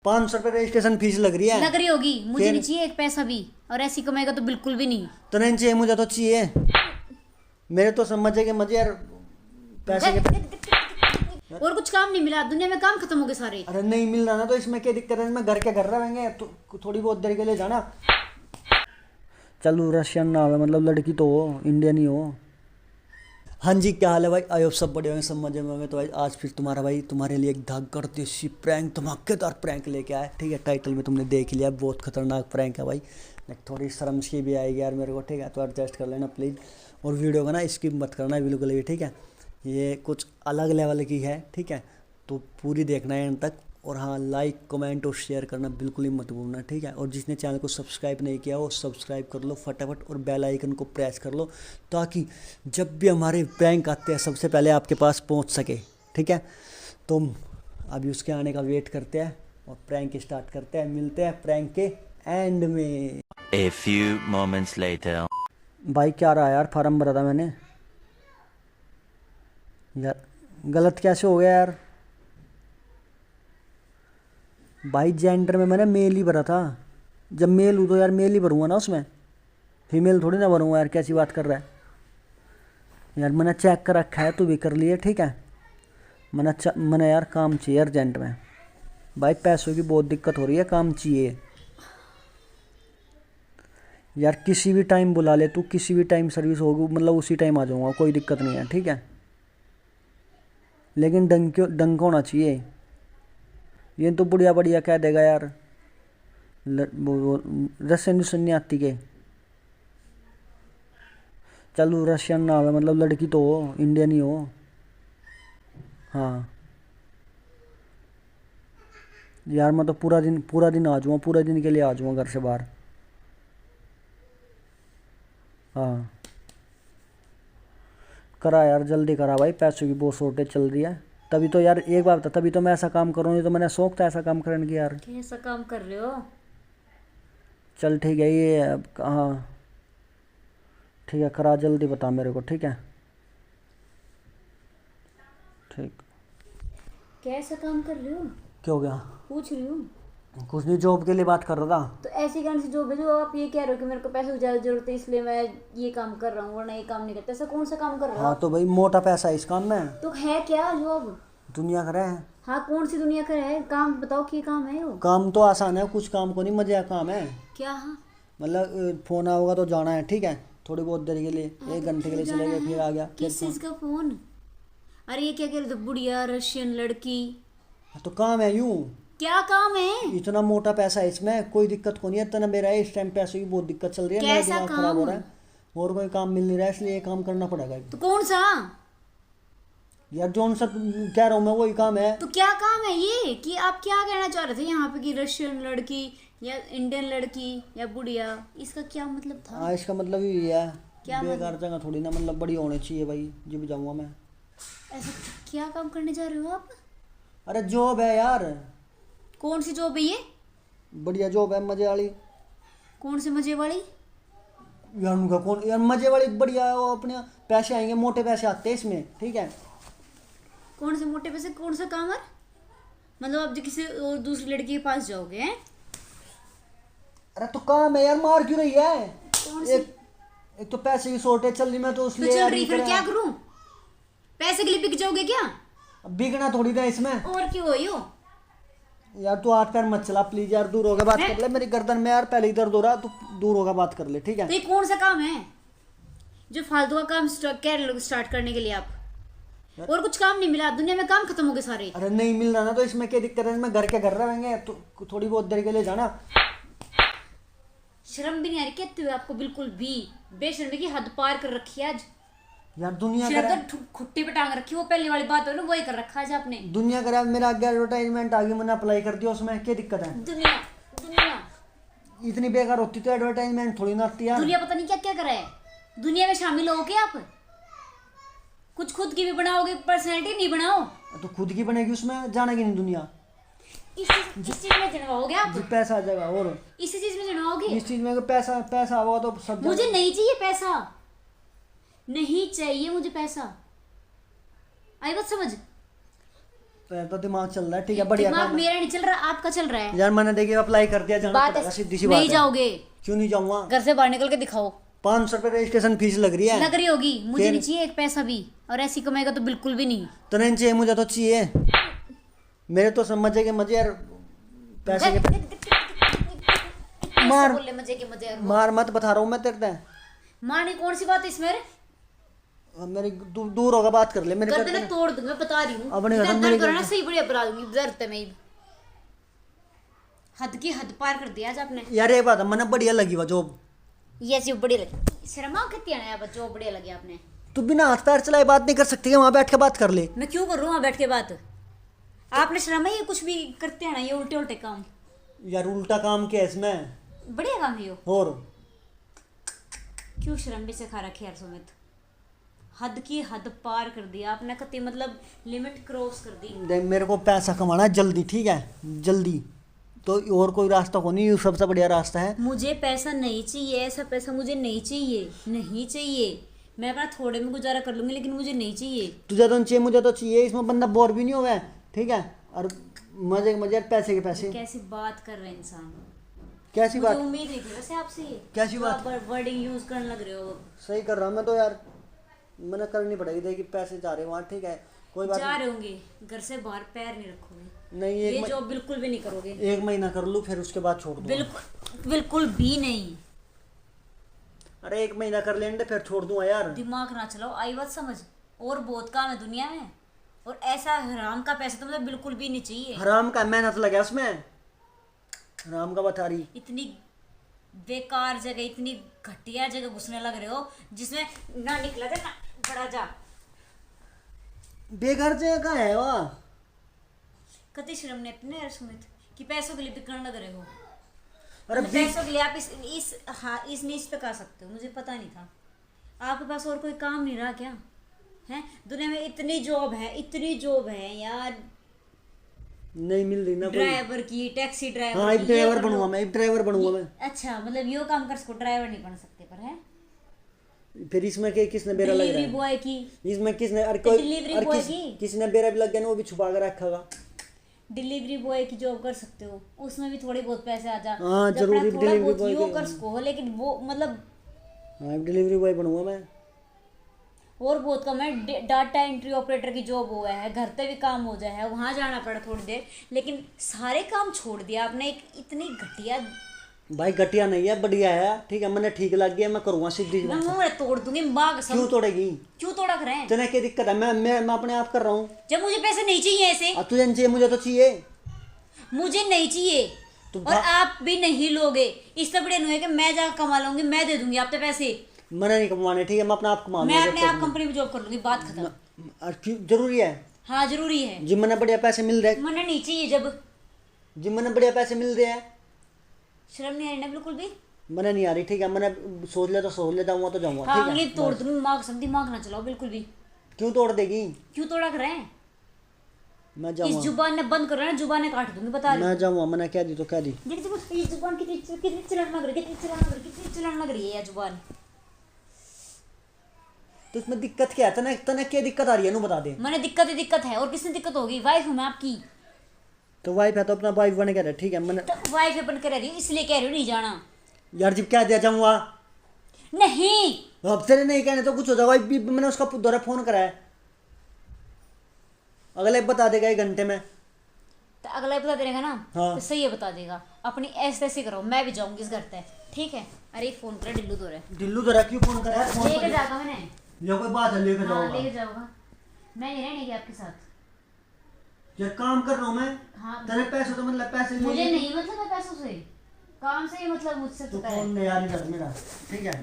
500 रुपये registration fees लग रही है। लग रही होगी, मुझे फिर? नहीं चाहिए एक पैसा भी, और ऐसी कमाएगा तो बिल्कुल भी नहीं। तो नहीं चाहिए, मुझे तो चाहिए। मेरे तो सब मजे के मजे यार, पैसे के। और कुछ काम नहीं मिला दुनिया में, काम खत्म हो गए सारे। अरे नहीं मिल रहा ना, तो इसमें क्या दिक्कत है? इसमें घर के घर रहेंगे तो थोड़ी बहुत देर के लिए जाना। चलो रशियन ना हो, मतलब लड़की तो हो, इंडियन ही हो। हाँ जी, क्या हाल है भाई? आई होप सब बढ़िया होंगे, सब मजे में होंगे। तो भाई आज फिर तुम्हारा भाई तुम्हारे लिए एक धाकड़ देसी प्रैंक, धमाकेदार प्रैंक लेके आया। ठीक है, टाइटल में तुमने देख लिया, बहुत खतरनाक प्रैंक है भाई। थोड़ी शर्म सी भी आएगी यार मेरे को, ठीक है? तो एडजस्ट कर लेना प्लीज़। और वीडियो का ना स्किप मत करना बिल्कुल भी, ठीक है? ये कुछ अलग लेवल की है, ठीक है? तो पूरी देखना है एंड तक। और हाँ, लाइक कमेंट और शेयर करना बिल्कुल ही मत भूलना, ठीक है? और जिसने चैनल को सब्सक्राइब नहीं किया वो सब्सक्राइब कर लो फटाफट, और बेल आइकन को प्रेस कर लो, ताकि जब भी हमारे प्रैंक आते हैं सबसे पहले आपके पास पहुंच सके, ठीक है? तो अभी उसके आने का वेट करते हैं और प्रैंक स्टार्ट करते हैं। मिलते हैं प्रैंक के एंड में। A few moments later. भाई क्या रहा यार, फार्म भरा था मैंने यार, गलत कैसे हो गया यार? भाई जेंडर में मैंने मेल ही भरा था। जब मेल हूँ तो यार मेल ही भरूँगा ना, उसमें फीमेल थोड़ी ना भरूँगा यार। कैसी बात कर रहा है यार? मैंने चेक कर रखा है, तू भी कर लिए, ठीक है? मैंने यार काम चाहिए अर्जेंट में भाई, पैसों की बहुत दिक्कत हो रही है, काम चाहिए यार। किसी भी टाइम बुला ले तू, किसी भी टाइम सर्विस होगी, मतलब उसी टाइम आ जाऊँगा, कोई दिक्कत नहीं है, ठीक है? लेकिन डंक होना चाहिए। ये तो बढ़िया बढ़िया कह देगा यार, रशियन नहीं आती के। चलो रशियन ना हो, मतलब लड़की तो हो, इंडियन ही हो। हाँ यार, मैं तो पूरा दिन आ जाऊँगा, पूरे दिन के लिए आ जाऊँगा घर से बाहर। हाँ करा यार, जल्दी करा भाई, पैसों की बहुत शॉर्टेज चल रही है। तभी तो यार, एक बात बता, तभी तो मैं ऐसा काम करूँ, नहीं तो मैंने शौक था ऐसा काम करने की यार। कैसा काम कर रहे हो? चल ठीक है, ये अब हाँ ठीक है, करा जल्दी बता मेरे को, ठीक है? ठीक। कैसा काम कर रहे हो? क्या हो गया? पूछ रही हूँ। कुछ नहीं, जॉब के लिए बात कर रहा था। तो ऐसी कौन सी जॉब है जो आप ये कह रहे हो कि मेरे को पैसे की ज्यादा जरूरत है इसलिए मैं ये काम कर रहा हूँ, वरना ये काम नहीं करता? ऐसा कौन सा काम कर रहे हो? हाँ तो भाई मोटा पैसा है इस काम में। तो है क्या जॉब? दुनिया का है। हाँ, कौन सी दुनिया का है? काम बताओ, कि काम है वो? काम तो आसान है, कुछ काम को नहीं, मजे का काम है। क्या? हाँ मतलब फोन आओगा तो जाना है, ठीक है? थोड़ी बहुत देर के लिए, 1 घंटे के लिए चले गए, फिर आ गया, फिर किस चीज का फोन? अरे ये क्या कह रहे थे, बुढ़िया रशियन लड़की? तो काम है यूं। क्या काम है? इतना मोटा पैसा है इसमें, कोई दिक्कत को नहीं है। इतना मेरा है इस टाइम, पैसे की बहुत दिक्कत चल रही है, मेरा कैसा दिमाग खराब हो काम? रहा है, और कोई काम मिल नहीं रहा है, इसलिए ये काम करना पड़ेगा तो कौन सा? यार। जौन सा कह रहा हूँ मैं वही काम है। तो क्या काम है ये? कि आप क्या कहना चाह रहे थे यहाँ पे, कि रशियन लड़की या इंडियन लड़की या बुढ़िया, इसका क्या मतलब था? हाँ, इसका मतलब ही है, क्या बेकार जगह थोड़ी ना, मतलब बड़ी होनी चाहिए भाई, जब जाऊँगा मैं। ऐसा क्या काम करने जा रहे हो आप? अरे जॉब है यार, कौन सी जॉब है ये? बढ़िया जॉब है, मजे वाली। कौन से मजे वाली? यार उनका कौन यार, मजे वाली बढ़िया है वो, अपने पैसे आएंगे, मोटे पैसे आते हैं इसमें, ठीक है? कौन से मोटे पैसे? कौन सा काम है? मतलब आप जो किसी और दूसरी लड़की के पास जाओगे हैं? अरे तो काम है यार, मार क्यों रही है? कौन सी? एक तो पैसे की शॉर्टेज चल रही, मैं तो तो उसलिए चल यार रही, ये फिर करा। क्या करूं? पैसे के लिए बिक जाओगे क्या? अब बिकना थोड़ी था इसमें। और क्यों हो यो? यार तू हाथ पैर मत चला प्लीज यार, दूर होकर बात कर ले, मेरी गर्दन में यार पहले ही दर्द हो रहा, तू दूर होकर बात कर ले, ठीक है? तो ये कौन सा काम है जो फालतू का काम कह रहे लोग स्टार्ट करने के लिए आप? और कुछ काम नहीं मिला दुनिया में, काम खत्म हो गए सारे। अरे नहीं मिल रहा ना, तो इसमें क्या दिक्कत है? इसमें घर के घर रहेंगे तो थोड़ी बहुत देर के लिए जाना। शर्म भी नहीं आ रही कहते हुए आपको? बिल्कुल भी बेशर्मी की हद पार कर रखी है आज। यार दुनिया सिर का तो खुट्टी पे टांग रखी, वो पहले वाली बात हो ना, वही कर रखा है आपने। दुनिया का मेरा आगे एडवर्टाइजमेंट आ गई, मैंने अप्लाई कर दिया, उसमें क्या दिक्कत है? दुनिया दुनिया इतनी बेकार होती तो एडवर्टाइजमेंट थोड़ी ना आती यार। दुनिया पता नहीं क्या क्या करा है। दुनिया में शामिल हो क्या आप? कुछ खुद की भी बनाओगे, पर्सनैलिटी नहीं बनाओ तो खुद की बनेगी, उसमें जाने की नहीं दुनिया। इस चीज में जन्माओगे आप? जो पैसा आ जाएगा, और इसी चीज में जन्माओगे? इस चीज में अगर पैसा पैसा होगा तो सब मुझे नहीं चाहिए पैसा, नहीं चाहिए मुझे पैसा। आई बात समझ? तो दिमाग चल रहा है, ठीक है, बढ़िया दिमाग काम है। मेरा नहीं चल रहा, आपका चल रहा है। यार मैंने देखिए अप्लाई कर दिया, जाना बात पड़ेगा, सीधी सी नहीं बात है। जाओगे, क्यों नहीं जाऊंगा? घर से बाहर निकल के दिखाओ। 500 रुपये रजिस्ट्रेशन फीस लग रही है। लग रही होगी, मुझे फिर? नहीं चाहिए एक पैसा भी, और ऐसी कमाएगा तो बिल्कुल भी नहीं। तो नहीं चाहिए, मुझे तो चाहिए। मेरे तो सब मजे के मजे यार, पैसे के मार। बोले मजे के मजे। मार मत, बता रहा हूँ मैं तेरे से। मारने कौन सी बात है इसमें? मेरी दूर होगा, बात कर ले मेरे गर्दन में तोड़ दूंगा, बता रही हूँ। अपने इतना घर में दर्द मेरी करो ना, गर्दन- सही बढ़िया बता दूंगी, दर्द है मेरी। हद की हद पार कर दिया आज आपने। यार ये बात है, मैंने बढ़िया लगी वो जॉब। ये ऐसी बढ़िया लगी, शर्मा कितनी है यार, जो बढ़िया लगी आपने। तू बिना हाथ पैर चलाए बात नहीं कर सकती है, वहां बैठ के बात कर ले। मैं क्यों कर रहा हूँ वहाँ बैठ के बात? आपने शर्मा, ये कुछ भी करते हैं ना, ये उल्टे उल्टे काम। यार उल्टा काम क्या है इसमें? बढ़िया काम है ये। और क्यों शर्म भी सिखा रखी यार सुमित? हद की हद पार कर दिया आपने, कति मतलब लिमिट क्रॉस कर दी। देख, मेरे को पैसा कमाना है जल्दी, ठीक है, जल्दी। तो और कोई रास्ता को नहीं, ये सबसे बढ़िया रास्ता है। मुझे पैसा नहीं चाहिए, ऐसा पैसा मुझे नहीं चाहिए, नहीं चाहिए। मैं अपना थोड़े में गुजारा कर लूंगी, लेकिन मुझे नहीं चाहिए। तुझे तो चाहिए, मुझे तो चाहिए। इसमें बंदा बोर भी नहीं हुआ है, ठीक है। और मजे के मजे, पैसे के पैसे। कैसी बात कर रहे हैं इंसान? कैसी मुझे बात? उम्मीद नहीं थी वैसे आपसे ये। कैसी जो बात? आप वर्डिंग यूज करने लग रहे हो। सही कर रहा हूँ मैं तो यार, मैंने करनी पड़ेगी। देखिए पैसे जा रहे हैं वहाँ, ठीक है, कोई बात जा रहे होंगे, घर से बाहर पैर नहीं रखोगे, नहीं। ये जॉब बिल्कुल भी नहीं करोगे। 1 महीना कर लूँ, फिर उसके बाद छोड़ दूँ। बिल्कुल बिल्कुल भी नहीं। अरे 1 महीना कर लेंगे, फिर छोड़ दूंगा यार। दिमाग ना चलाओ, आई बात समझ। और बहुत काम है दुनिया में, और ऐसा हराम का पैसा तो मतलब बिल्कुल भी नहीं चाहिए। हराम का मेहनत लगा उसमें, हराम का बता रही। इतनी बेकार जगह, इतनी घटिया जगह घुसने लग रहे हो जिसमें ना निकला जा ना बड़ा जा। बेघर जगह कहाँ है वहाँ? कति शर्म ने अपने यार सुमित कि पैसों के लिए बिकने लग रहे हो। अरे मतलब पैसों के लिए आप इस नीच तक आ सकते हो, मुझे पता नहीं था। आपके पास और कोई काम नहीं रहा क्या? हैं, दुनिया में इतनी जॉब है, इतनी जॉब है यार। नहीं मिल रही ना कोई। ड्राइवर की, टैक्सी ड्राइवर हाँ, की, एक ये ड्राइवर कर लो। बनूंगा मैं, एक ड्राइवर बनूंगा मैं। अच्छा, मतलब यो काम कर सको, ड्राइवर नहीं बन सकते पर है। फिर इसमें किसने बेरा लग डिलीवरी रहा बॉय की, है? इसमें किसने, अरे तो कोई, डिलीवरी अरे बॉय की। किसने बेरा भी लग गया ना, वो भी छुपा कर रखेगा। डिलीवरी बॉय की जॉब कर सकते हो, उसमें भी थोड़े बहुत पैसे आ जा। हाँ, जब जरूरी अपना थोड़ा डिलीवरी बहुत बॉय यो के। कर सको, लेकिन वो मतलब हाँ, डिलीवरी बॉय बनूंगा मैं। और बहुत कम है। डाटा एंट्री ऑपरेटर की जॉब हुआ है, घर पे भी काम हो जाए है, वहाँ जाना पड़ा थोड़ी देर, लेकिन सारे काम छोड़ दिया आपने। एक इतनी घटिया। भाई घटिया नहीं है, बढ़िया है, ठीक है, मैंने ठीक लग गया, मैं करूँगा सीधी सी मैं बात। मुंह में तोड़ दूंगी माँ कसम। क्यों तोड़ेगी? क्यों तोड़ा कर रहे हैं? तेने क्या दिक्कत है? मैं अपने आप कर रहा हूँ। जब मुझे पैसे नहीं चाहिए ऐसे, अब तुझे नहीं चाहिए, मुझे तो चाहिए। मुझे नहीं चाहिए, तो और आप भी नहीं लोगे। इससे बड़े नहीं है कि मैं जाकर कमा लूंगी, मैं दे दूंगी आप पे पैसे। मैंने नहीं कमाने, ठीक है, मैं अपना आप कमा मैं लूंगा, अपने जब आप तक- कंपनी में जॉब कर लूंगी, बात खत्म। और क्यों जरूरी है? हाँ जरूरी है। जिम में बढ़िया पैसे मिल रहे हैं, मैंने नहीं चाहिए जब। जिम में बढ़िया पैसे मिल रहे हैं। शर्म नहीं आ रही ना बिल्कुल भी? मैंने नहीं आ रही, ठीक है, मैंने सोच लिया तो सोच लिया, जाऊंगा तो जाऊंगा, हाँ, ठीक ये है। तोड़ दूंगी दिमाग सब, दिमाग ना चलाओ बिल्कुल भी। क्यों तोड़ देगी? क्यों तोड़ा कर रहे हैं? मैं इस जाऊंगा, जुबान ने बंद करो ना, जुबान ने काट दूंगी, बता रही हूँ। मैं जाऊंगा, मैंने कह दी तो कह दी। देखो देखो, ये जुबान कितनी चलाने लग रही है, कितनी चलाने लग रही है, कितनी चलाने लग रही है ये जुबान। तो इसमें दिक्कत क्या है? तने तने क्या दिक्कत आ रही है, नू बता दे। मैंने दिक्कत ही दिक्कत है, और किसने दिक्कत होगी? वाइफ हूँ मैं आपकी। तो वाइफ है तो अपना वाइफ बने कह रहे, ठीक है, मैंने तो वाइफ है बन कर रह रही हूँ, इसलिए कह रही हूँ नहीं जाना। यार जब कह दिया जाऊंगा, नहीं, अब तेरे नहीं कहने तो कुछ हो जाएगा। भी मैंने उसका दोबारा फोन करा है, अगले बता देगा 1 घंटे में। तो अगला बता देगा ना, हाँ। तो सही है बता देगा। अपनी ऐसे ऐसे करो, मैं भी जाऊंगी इस घर पे, ठीक है। अरे फोन कर डिल्लू दो रहे, दिल्लू तो क्यों फोन करा है? फोन लेके पर जागा मैंने। ये कोई बात है, लेकर हाँ जाऊंगा लेके जाऊंगा, मैं नहीं रहने की आपके साथ। यार, काम कर रहा हूँ मैं। हाँ, तेरे पैसे तो मतलब पैसे ले मुझे लिए। नहीं मतलब है पैसों से, काम से ही मतलब मुझसे तू पता है। फोन ले यार इधर मेरा, ठीक है,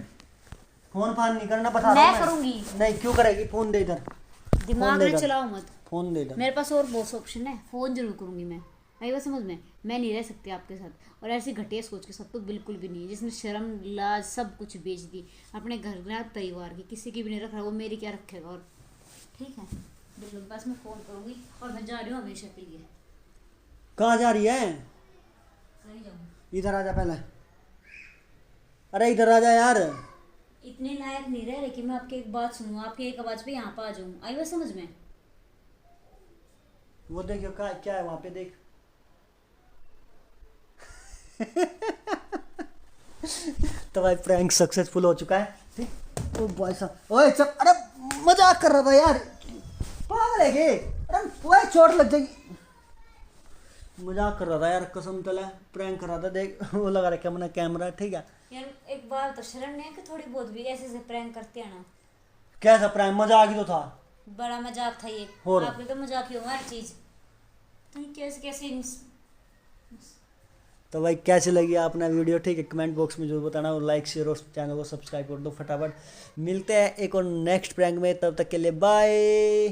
फोन फान नहीं करना, बता मैं रहा हूँ करूंगी। नहीं, क्यों करेगी? फोन दे इधर, दिमाग दे में दो। चलाओ मत। फोन दे इधर। मेरे पास और बहुत ऑप्शन है, फोन जरूर करूंगी मैं। आई बात समझ में? मैं नहीं रह सकती आपके साथ, और ऐसी घटिया सोच के साथ तो बिल्कुल भी नहीं है, जिसने शर्म लाज सब कुछ बेच दी अपने घर ना परिवार की, किसी की भी नहीं रख रहा, वो मेरी क्या रखेगा? और ठीक है, बिल्कुल बस मैं फ़ोन करूंगी, और मैं जा रही हूँ हमेशा के लिए। कहाँ जा रही है? कहीं जाऊँगी। इधर आ जा पहले। अरे इधर आ जा यार। इतने लायक नहीं रह रहे कि मैं आपकी एक बात सुनूँ, आपकी एक आवाज़ पे यहाँ पर आ जाऊँ। आई बात समझ में? वो देखियो क्या क्या है वहां पे, देख। तो भाई प्रैंक सक्सेसफुल हो चुका है, ठीक। ओ भाई साहब, ओए चल, अरे मजाक कर रहा था यार, पागल है क्या? अरे ओए चोट लग जाएगी, मजाक कर रहा था यार, कसम तला प्रैंक कर रहा था, देख। वो लगा रखा मैंने कैमरा, ठीक है। यार एक बार तो शर्म नहीं है कि थोड़ी बहुत भी ऐसे ऐसे प्रैंक करते हैं ना। कैसा प्रैंक, मजाक ही तो था। बड़ा मजाक था ये, और? आपके तो मजाक ही होगा हर चीज। तुम कैसे कैसे तो भाई कैसी लगी आपने वीडियो, ठीक है, कमेंट बॉक्स में जरूर बताना, और लाइक शेयर और चैनल को सब्सक्राइब कर दो फटाफट। मिलते हैं एक और नेक्स्ट प्रैंक में, तब तक के लिए बाय।